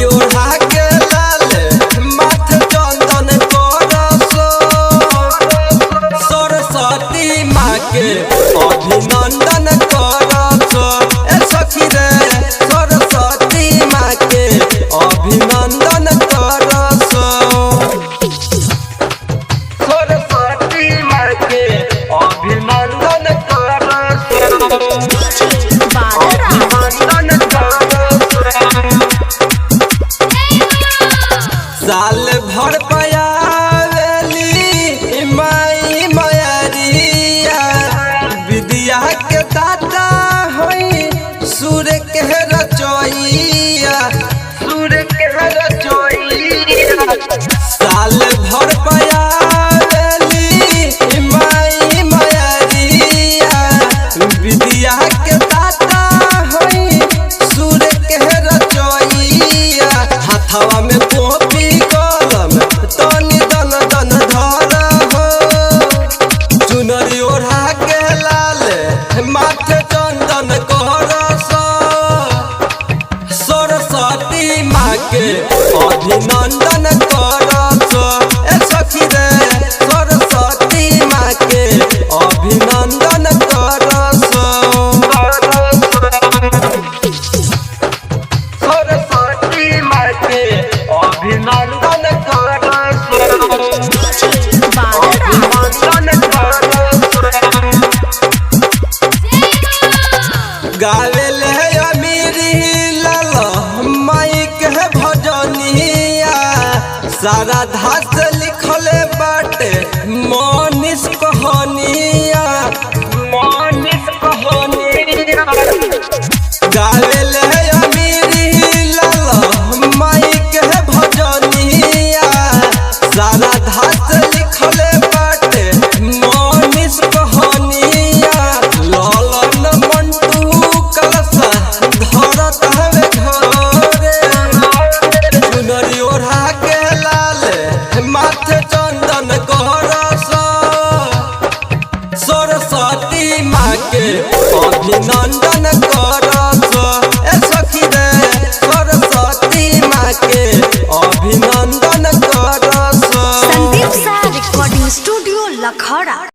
चुनरी ओढ़ा के लाले माथे चंदन करस सरस्वती माँ के अभिनंदन करस ए सखी रे सरस्वती माँ के अभिनंदन करस सरस्वती माँ के अभिनंदन करस साल भर पयावेली माई मयरिया विद्या के दाता होई सुर के रचोइया साल भर पयावेली माई मयरिया विद्या के दाता होई सुर के रचोइया हाथवा में कॉपी कलम तनी दन दन धर हो चुनरी ओढ़ा के लाले माथे चंदन करस सरस्वती माँ के अभिनंदन करस ए सखी रे सरस्वती माँ के अभिनंदन करस सरस्वती माँ के अभिनंदन करस गावेले अमीरी लाल माई के भजनिया सारा धास लिखले बाटे मनीष कहानिया गावेले अमीरी लाल माई के भजनिया सारा धास लिखले बाटे मनीष कहानिया ललन मंटू कलसा धरत हवे घरे चुनरी ओढ़ा के लाले माथे चंदन करस सरस्वती माँ के अभिनंदन करस ए सखी रे सरस्वती माँ के अभिनंदन करस। संदीप सा रिकॉर्डिंग स्टूडियो लखौड़ा।